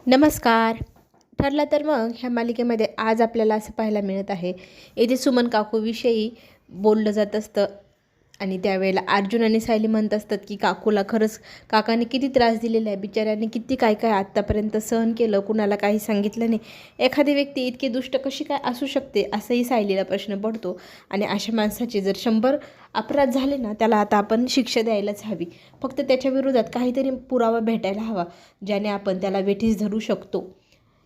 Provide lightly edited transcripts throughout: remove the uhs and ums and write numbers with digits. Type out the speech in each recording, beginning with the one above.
नमस्कार. ठरलं तर मग ह्या मालिकेमध्ये आज आपल्याला असं पाहायला मिळत आहे, येथे सुमन काकूविषयी बोललं जात असतं आणि त्यावेळेला अर्जुन आणि सायली म्हणत असतात की काकूला खरंच काकाने किती त्रास दिलेला आहे, बिचाऱ्याने किती काय काय आत्तापर्यंत सहन केलं, कुणाला काही सांगितलं नाही. एखादी व्यक्ती इतकी दुष्ट कशी काय असू शकते, असंही सायलीला प्रश्न पडतो. आणि अशा माणसाचे जर 100 अपराध झाले ना, त्याला आता आपण शिक्षा द्यायलाच हवी. फक्त त्याच्या विरोधात काहीतरी पुरावा भेटायला हवा, ज्याने आपण त्याला वेठीस धरू शकतो.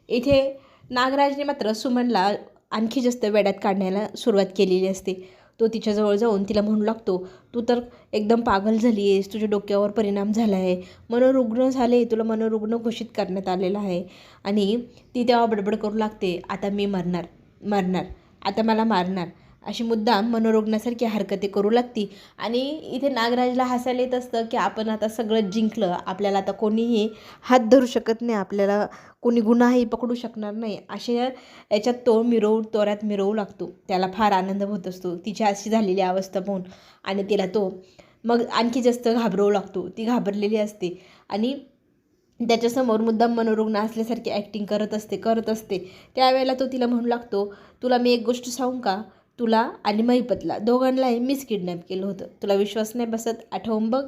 इथे नागराजने मात्र सुमनला आणखी जास्त वेड्यात काढण्याला सुरुवात केलेली असते. तो तिच्याजवळ जाऊन तिला म्हणू लागतो, तू तर एकदम पागल झाली आहेस, तुझ्या डोक्यावर परिणाम झाला आहे, मनोरुग्ण झाले, तुला मनोरुग्ण घोषित करण्यात आलेला आहे. आणि ती तेव्हा बडबड करू लागते, आता मी मरणार मरणार आता मला मारणार, अशी मुद्दाम मनोरुग्णासारखी हरकती करू लागती. आणि इथे नागराजला हसायला येत असतं की आपण आता सगळं जिंकलं, आपल्याला आता कोणीही हात धरू शकत नाही, आपल्याला कोणी गुन्हाही पकडू शकणार नाही, अशा याच्यात तो तोऱ्यात मिरवू लागतो. त्याला फार आनंद होत असतो तिची अशी झालेली अवस्था पाहून. आणि तिला तो मग आणखी जास्त घाबरवू लागतो. ती घाबरलेली असते आणि त्याच्यासमोर मुद्दाम मनोरुग्ण असल्यासारखी ॲक्टिंग करत असते. त्यावेळेला तो तिला म्हणू लागतो, तुला मी एक गोष्ट सांगू का, तुला आणि महिपतला दोघांनाही मीच किडनॅप केलं होतं, तुला विश्वास नाही बसत, आठवून बघ.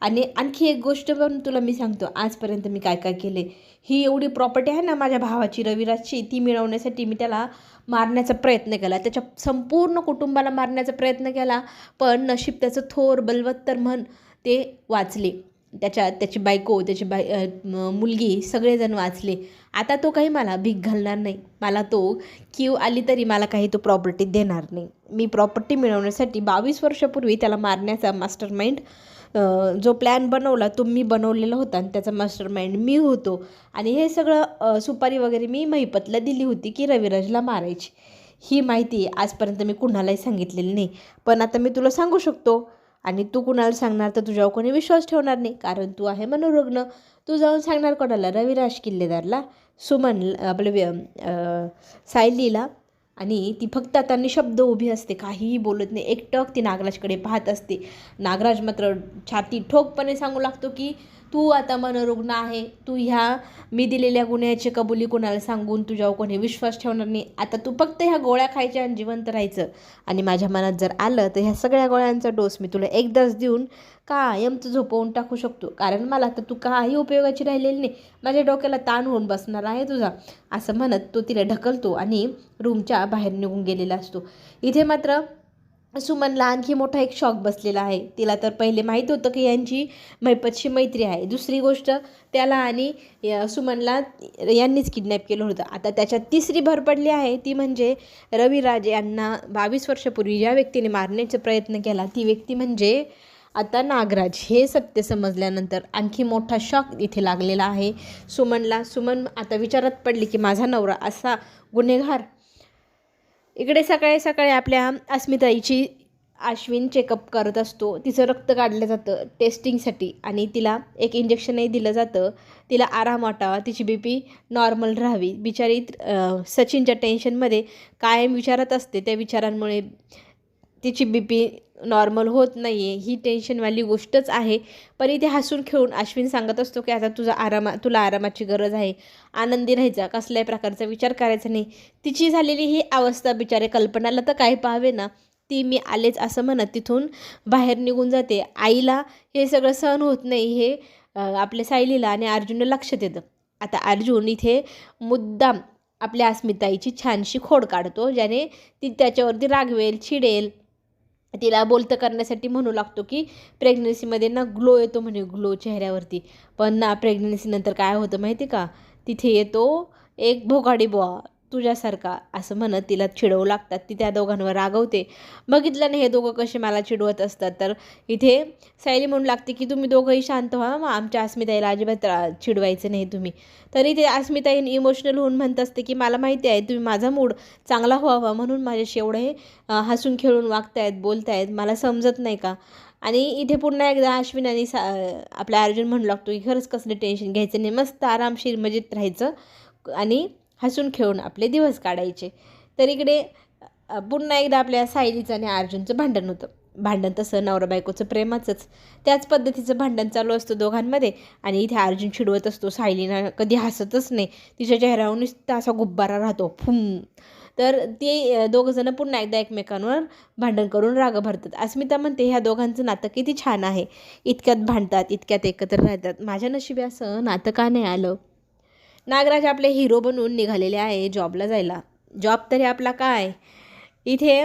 आणि आणखी एक गोष्ट पण तुला मी सांगतो, आजपर्यंत मी काय काय केले. ही एवढी प्रॉपर्टी आहे ना माझ्या भावाची, रविराजची, ती मिळवण्यासाठी मी त्याला मारण्याचा प्रयत्न केला, त्याच्या संपूर्ण कुटुंबाला मारण्याचा प्रयत्न केला. पण नशीब त्याचं थोर बलवत्तर म्हण ते वाचले. त्याची बायको, मुलगी, सगळेजण वाचले. आता तो काही मला भीक घालणार नाही, मला तो कीव आली तरी मला काही तो प्रॉपर्टी देणार नाही. मी प्रॉपर्टी मिळवण्यासाठी 22 वर्षापूर्वी त्याला मारण्याचा मास्टरमाइंड, जो प्लॅन बनवला तो मी बनवलेला होता आणि त्याचा मास्टरमाइंड मी होतो. आणि हे सगळं सुपारी वगैरे मी महिपतला दिली होती की रविराजला मारायची. ही माहिती आजपर्यंत मी कुणालाही सांगितलेली नाही, पण आता मी तुला सांगू शकतो. आणि तू कुणाला सांगणार तर तुझ्यावर कोणी विश्वास ठेवणार नाही, कारण तू आहे मनोरुग्ण. तू जाऊन सांगणार कोणाला, रविराज किल्लेदारला, सायलीला. आणि ती फक्त आता निशब्द उभी असते, काहीही बोलत नाही, एकटक ती नागराजकडे पाहत असते. नागराज मात्र छाती ठोकपणे सांगू लागतो की तू आता मनोरुग्ण आहे, तू ह्या मी दिलेल्या गुन्ह्याची कबुली कोणाला सांगून तुझ्यावर कोणी विश्वास ठेवणार नाही. आता तू फक्त ह्या गोळ्या खायच्या आणि जिवंत राहायचं. आणि माझ्या मनात जर आलं तर ह्या सगळ्या गोळ्यांचा डोस मी तुला एकदाच देऊन कायमचं झोपवून टाकू शकतो, कारण मला तर तू काही उपयोगाची राहिलेली नाही, माझ्या डोक्याला ताण होऊन बसणार आहे तुझा. असं म्हणत तो तिला ढकलतो आणि रूमच्या बाहेर निघून गेलेला असतो. इथे मात्र सुमनला आणखी मोठा एक शॉक बसलेला आहे. तिला तर पहिले माहीत होतं की यांची महिपतशी मैत्री आहे. दुसरी गोष्ट, त्याला आणि सुमनला यांनीच किडनॅप केलं होतं. आता त्याच्यात तिसरी भर पडली आहे, ती म्हणजे रविराज यांना 22 वर्षापूर्वी ज्या व्यक्तीने मारण्याचा प्रयत्न केला, ती व्यक्ती म्हणजे आता नागराज. हे सत्य समजल्यानंतर आणखी मोठा शॉक इथे लागलेला आहे सुमनला. सुमन आता विचारात पडली की माझा नवरा असा गुन्हेगार. इकडे सकाळी सकाळी आपल्या अस्मिताईची अश्विन चेकअप करत असतो. तिचं रक्त काढलं जातं टेस्टिंगसाठी आणि तिला एक इंजेक्शनही दिलं जातं, तिला आराम वाटावा, तिची BP नॉर्मल राहावी. बिचारी सचिनच्या टेन्शनमध्ये कायम विचारत असते, त्या विचारांमुळे तिची BP नॉर्मल होत नाही आहे, ही टेन्शनवाली गोष्टच आहे. पण इथे हसून खेळून अश्विन सांगत असतो की आता तुला आरामाची गरज आहे, आनंदी राहायचा, कसल्याही प्रकारचा विचार करायचा नाही. तिची झालेली ही अवस्था बिचारे कल्पनाला तर काय पाहावे ना, ती मी आलेच असं म्हणत तिथून बाहेर निघून जाते. आईला हे सगळं सहन होत नाही, हे आपल्या सायलीला आणि अर्जुनला लक्षात येतं. आता अर्जुन इथे मुद्दाम आपल्या अस्मिताईची छानशी खोड काढतो, ज्याने ती त्याच्यावरती रागवेल, चिडेल. तिला बोलतं करण्यासाठी म्हणू लागतो की प्रेग्नन्सीमध्ये ना ग्लो येतो म्हणे, ग्लो चेहऱ्यावरती. पण ना प्रेग्नन्सीनंतर काय होतं माहिती का, तिथे येतो एक भोगाडी बुवा तुझ्यासारखा, असं म्हणत तिला चिडवू लागतात. ती त्या दोघांवर रागवते. बघितलं नाही हे दोघं कसे मला चिडवत असतात. तर इथे सायली म्हणू लागते की तुम्ही दोघंही शांत व्हा, मग आमच्या अस्मिताईला अजिबात चिडवायचं नाही तुम्ही. तरी ते अस्मिताई इमोशनल होऊन म्हणत असते की मला माहिती आहे तुम्ही माझा मूड चांगला व्हावा म्हणून माझ्याशी एवढे हसून खेळून वागतायत, बोलतायत, मला समजत नाही का. आणि इथे पुन्हा एकदा अश्विन आणि आपला अर्जुन म्हणू लागतो की खरंच कसलं टेन्शन घ्यायचं नाही, मस्त आरामशीर मजेत राहायचं आणि हसून खेळून आपले दिवस काढायचे. तर इकडे पुन्हा एकदा आपल्या सायलीचं आणि अर्जुनचं भांडण होतं. भांडण तसं नवरा बायकोचं प्रेमाचंच त्याच पद्धतीचं भांडण चालू असतं दोघांमध्ये. आणि इथे अर्जुन चिडवत असतो सायलीना, कधी हसतच नाही, तिच्या चेहऱ्यावर नुसता असा गुब्बारा राहतो फुम. तर ते दोघंजणं पुन्हा एकदा एकमेकांवर भांडण करून राग भरतात. अस्मिता म्हणते ह्या दोघांचं नातं किती छान आहे, इतक्यात भांडतात, इतक्यात एकत्र राहतात, माझ्या नशिबी असं नातं का नाही आलं. नागराज आपले हिरो बनवून निघालेले आहे जॉबला जायला. जॉब तरी आपला काय, इथे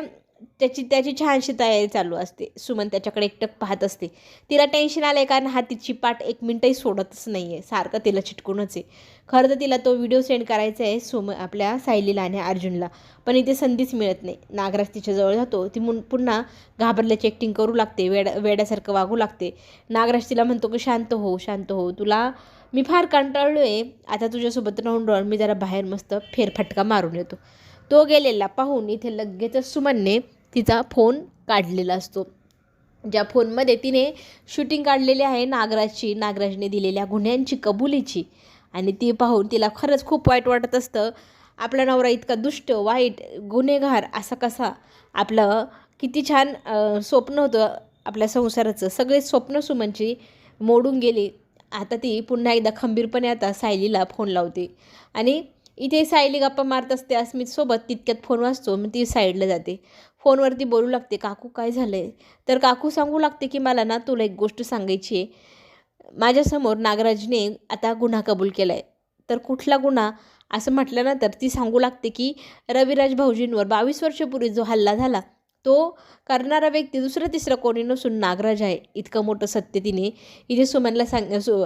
त्याची छानशी तयारी चालू असते. सुमन त्याच्याकडे एकटक पाहत असते. तिला टेन्शन आलं आहे कारण हा तिची पाठ 1 मिनटही सोडतच नाही आहे, सारखं तिला चिटकूनच आहे. खरं तर तिला तो व्हिडिओ सेंड करायचा आहे आपल्या सायलीला आणि अर्जुनला, पण इथे संधीच मिळत नाही. नागराज तिच्याजवळ जातो, ती पुन्हा घाबरल्याची ॲक्टिंग करू लागते, वेड्यासारखं वागू लागते. नागराज तिला म्हणतो की शांत हो, शांत हो, तुला मी फार कंटाळलो आहे, आता तुझ्यासोबत राहून मी जरा बाहेर मस्त फेरफटका मारून येतो. तो गेलेला पाहून इथे लगेचच सुमनने तिचा फोन काढलेला असतो, ज्या फोनमध्ये तिने शूटिंग काढलेली आहे नागराजने दिलेल्या गुन्ह्यांची, कबुलीची. आणि ती पाहून तिला खरंच खूप वाईट वाटत असतं. आपला नवरा इतका दुष्ट, वाईट, गुन्हेगार असा कसा, आपलं किती छान स्वप्न होतं आपल्या संसाराचं, सगळे स्वप्न सुमनची मोडून गेली. आता ती पुन्हा एकदा खंबीरपणे आता सायलीला फोन लावते. आणि इथे सायली गप्पा मारत असते अस्मितसोबत, तितक्यात फोन वाजतो, मग ती साईडला जाते. फोनवरती बोलू लागते, काकू काय झालं आहे. तर काकू सांगू लागते की मला ना तुला एक गोष्ट सांगायची आहे. माझ्यासमोर नागराजने आता गुन्हा कबूल केला आहे. तर कुठला गुन्हा असं म्हटल्यानंतर ती सांगू लागते की रविराज भाऊजींवर 22 वर्षापूर्वी जो हल्ला झाला तो करणारा व्यक्ती दुसरा तिसरा कोणी नसून नागराज आहे. इतकं मोठं सत्य तिने इथे सुमनला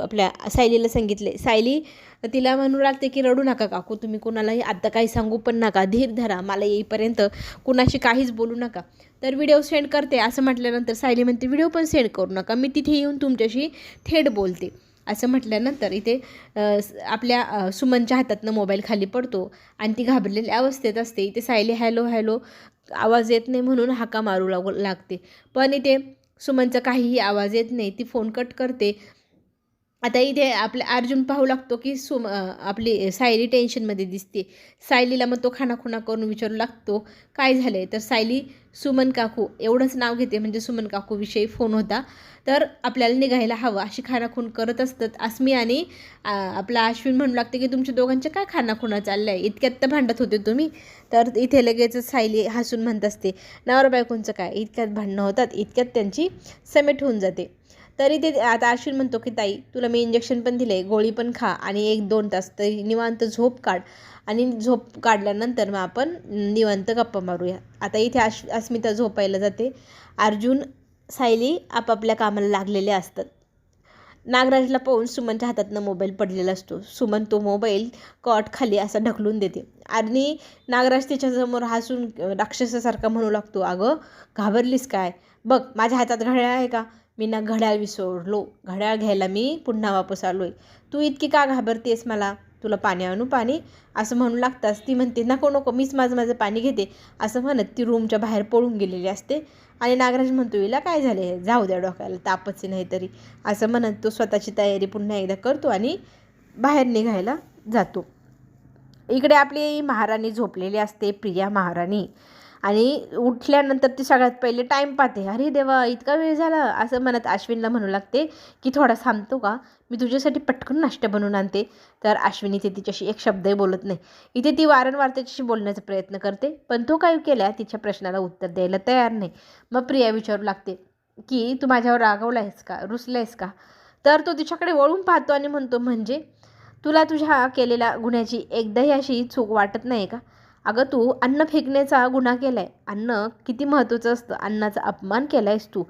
आपल्या सायलीला सांगितले. सायली तिला म्हणू लागते की रडू नका काकू, तुम्ही कोणालाही आत्ता काही सांगू पण नका, धीर धरा, मला येईपर्यंत कुणाशी काहीच बोलू नका. तर व्हिडिओ सेंड करते असं म्हटल्यानंतर सायली म्हणते व्हिडिओ पण सेंड करू नका, मी तिथे येऊन तुमच्याशी थेट बोलते. असं म्हटल्यानंतर इथे आपल्या सुमनच्या हातातनं मोबाईल खाली पडतो आणि ती घाबरलेल्या अवस्थेत असते. इथे सायली हॅलो हॅलो आवाज येत नाही म्हणून हाका मारू लागते, पण इथे सुमनचा काहीही आवाज येत नाही. ती फोन कट करते. आता इथे आपले अर्जुन पाहू लागतो की आपली सायली टेन्शनमध्ये दिसते. सायलीला मग तो खानाखुणा करून विचारू लागतो काय झालं आहे. तर सायली सुमन काकू एवढंच नाव घेते, म्हणजे सुमन काकूविषयी फोन होता तर आपल्याला निघायला हवं अशी खानाखून करत असतात. अस्मी आणि आपला अश्विन म्हणू लागते की तुमच्या दोघांच्या काय खानाखुणा चालल्या आहे, इतक्यात तर भांडत होते तुम्ही. तर इथे लगेचच सायली हसून म्हणत असते नवरा बायकोंचं काय, इतक्यात भांडणं होतात, इतक्यात त्यांची समेट होऊन जाते. तरी ते आता अश्विन म्हणतो की ताई तुला मी इंजेक्शन पण दिले, गोळी पण खा आणि 1-2 तास तरी निवांत झोप काढ आणि झोप काढल्यानंतर मग आपण निवांत गप्पा मारूया. आता इथे अस्मिता झोपायला जाते. अर्जुन सायली आपापल्या कामाला लागलेले असतात. नागराजला पाहून सुमनच्या हातातनं मोबाईल पडलेला असतो. सुमन तो मोबाईल कॉट खाली असा ढकलून देते आणि नागराज तिच्यासमोर हसून राक्षसासारखा म्हणू लागतो अगं घाबरलीस काय, बघ माझ्या हातात घड्याळ आहे का, मी ना घड्याळ विसरलो, घड्याळ घ्यायला मी पुन्हा वापस आलो आहे, तू इतकी का घाबरतेस मला, तुला पाणी आणू पाणी असं म्हणू लागतास. ती म्हणते नको नको मीच माझं पाणी घेते असं म्हणत ती रूमच्या बाहेर पळून गेलेली असते. आणि नागराज म्हणतो हिला काय झाले, जाऊ द्या डोक्याला तापच नाही तरी असं म्हणत तो स्वतःची तयारी पुन्हा एकदा करतो आणि बाहेर निघायला जातो. इकडे आपली महाराणी झोपलेली असते, प्रिया महाराणी. आणि उठल्यानंतर ती सगळ्यात पहिले टाईम पाहते. अरे देवा इतका वेळ झाला असं म्हणत अश्विनला म्हणू लागते की थोडा थांबतो का, मी तुझ्यासाठी पटकन नाश्ता बनवून आणते. तर अश्विन इथे तिच्याशी एक शब्दही बोलत नाही. इथे ती वारंवार त्याच्याशी बोलण्याचा प्रयत्न करते पण तो काय केला तिच्या प्रश्नाला उत्तर द्यायला तयार नाही. मग प्रिया विचारू लागते की तू माझ्यावर रागवला आहेस का, रुसला आहेस का. तर तो तिच्याकडे वळून पाहतो आणि म्हणतो म्हणजे तुला तुझ्या केलेल्या गुन्ह्याची एकदाही अशी चूक वाटत नाही का. अगं तू अन्न फेकण्याचा गुन्हा केला आहे, अन्न किती महत्त्वाचं असतं, अन्नाचा अपमान केला आहेस तू.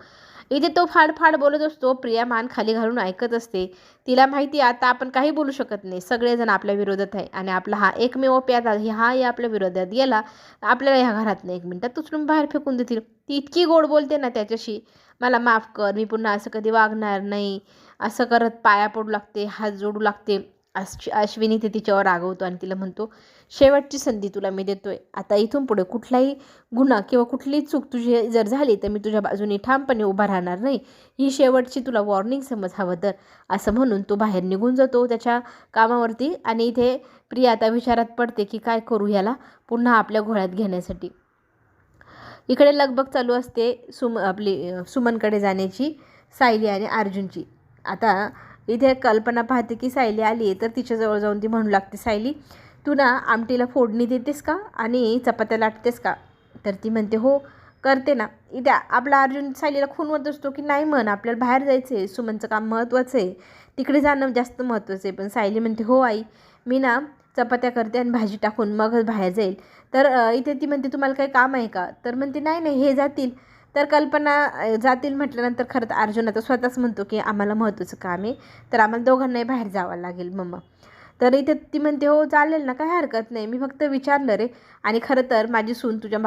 इथे तो फाड बोलत असतो. प्रिया मान खाली घालून ऐकत असते. तिला माहिती आता आपण काही बोलू शकत नाही, सगळेजण आपल्या विरोधात आहे आणि आपला हा एकमेव प्यादा हाही आपल्या विरोधात गेला आपल्याला ह्या घरातनं 1 मिनिटात उचलून बाहेर फेकून देतील. ती इतकी गोड बोलते ना त्याच्याशी, मला माफ कर, मी पुन्हा असं कधी वागणार नाही असं करत पाया पडू लागते, हात जोडू लागते. अश्विनी ते तिच्यावर रागवतो आणि तिला म्हणतो शेवटची संधी तुला मी देतोय, आता इथून पुढे कुठलाही गुन्हा किंवा कुठलीही चूक तुझी जर झाली तर मी तुझ्या बाजूने ठामपणे उभा राहणार नाही, ही शेवटची तुला वॉर्निंग समज हवं तर. असं म्हणून तो बाहेर निघून जातो त्याच्या कामावरती. आणि इथे प्रिया आता विचारात पडते की काय करू ह्याला पुन्हा आपल्या घोळ्यात घेण्यासाठी. इकडे लगबग चालू असते आपली सुमनकडे जाण्याची, सायली आणि अर्जुनची. आता इथे कल्पना पाहते की सायली आली तर तिच्याजवळ जाऊन ती म्हणू लागते, सायली तू ना आमटीला फोडणी देतेस का आणि चपात्या लाटतेस का? तर ती म्हणते हो करते ना. इथे आपला अर्जुन सायलीला खूनवत असतो की नाही म्हण, आपल्याला बाहेर जायचं आहे, सुमनचं काम महत्त्वाचं आहे, तिकडे जाणं जास्त महत्त्वाचं आहे. पण सायली म्हणते हो आई मी ना चपात्या करते आणि भाजी टाकून मगच बाहेर जाईल. तर इथे ती म्हणते तुम्हाला काही काम आहे का? तर म्हणते नाही नाही हे जातील. तर कल्पना जातील म्हटल्यानंतर खरं तर अर्जुन आता स्वतःच म्हणतो की आम्हाला महत्त्वाचं काम आहे, तर आम्हाला दोघांनाही बाहेर जावं लागेल मम्मा. तर इथे ती म्हणते हो चालेल ना, काही हरकत नाही, मी फक्त विचारलं रे. आणि खरं तर माझी सून तुझ्या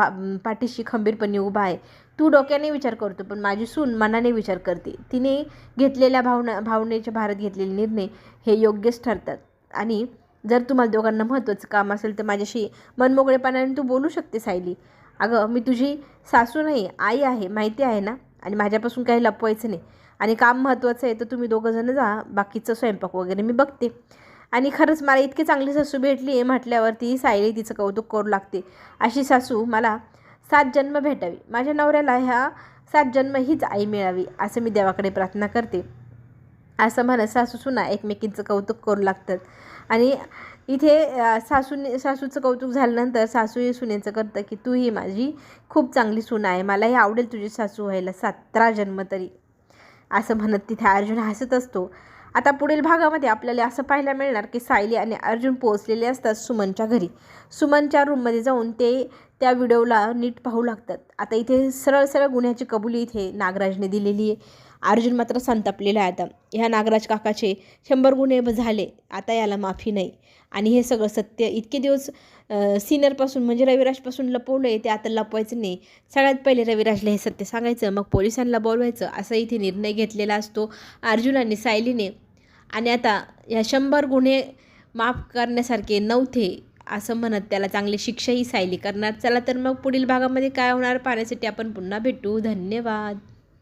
पाठीशी खंबीरपणे उभा आहे. तू डोक्याने विचार करतो पण माझी सून मनाने विचार करते. तिने घेतलेल्या भावनेच्या भारत घेतलेले निर्णय हे योग्यच ठरतात. आणि जर तुम्हाला दोघांना महत्त्वाचं काम असेल तर माझ्याशी मनमोकळेपणाने तू बोलू शकते सायली. अगं मी तुझी सासू नाही आई आहे, माहिती आहे ना, आणि माझ्यापासून काही लपवायचं नाही. आणि काम महत्त्वाचं आहे तर तुम्ही दोघंजणं जा, बाकीचं स्वयंपाक वगैरे मी बघते. आणि खरंच मला इतकी चांगली सासू भेटली आहे म्हटल्यावरती सायली तिचं कौतुक करू लागते. अशी सासू मला 7 जन्म भेटावी, माझ्या नवऱ्याला ह्या 7 जन्म हीच आई मिळावी असं मी देवाकडे प्रार्थना करते, असं म्हणत सासू सुना एकमेकींचं कौतुक करू लागतात. आणि इथे सासूचं कौतुक झाल्यानंतर सासूही सुनेचं करतं की तू ही माझी खूप चांगली सून आहे, मलाही आवडेल तुझी सासू व्हायला 17 जन्म तरी, असं म्हणत तिथे अर्जुन हसत असतो. आता पुढील भागामध्ये आपल्याला असं पाहायला मिळणार की सायली आणि अर्जुन पोहोचलेले असतात सुमनच्या घरी. सुमनच्या रूममध्ये जाऊन ते त्या व्हिडिओला नीट पाहू लागतात. आता इथे सरळ सरळ गुन्ह्याची कबुली इथे नागराजने दिलेली आहे. अर्जुन मात्र संतापलेला आहे. आता ह्या नागराज काकाचे 100 गुन्हे झाले, आता याला माफी नाही. आणि हे सगळं सत्य इतके दिवस सिनियरपासून म्हणजे रविराजपासून लपवलं आहे, ते आता लपवायचं नाही. सगळ्यात पहिले रविराजला हे सत्य सांगायचं, मग पोलिसांना बोलवायचं, असा इथे निर्णय घेतलेला असतो अर्जुन आणि सायलीने. आणि आता ह्या 100 गुन्हे माफ करण्यासारखे नव्हते असं म्हणत त्याला चांगली शिक्षाही सायली करणार. चला तर मग पुढील भागामध्ये काय होणार पाहण्यासाठी आपण पुन्हा भेटू. धन्यवाद.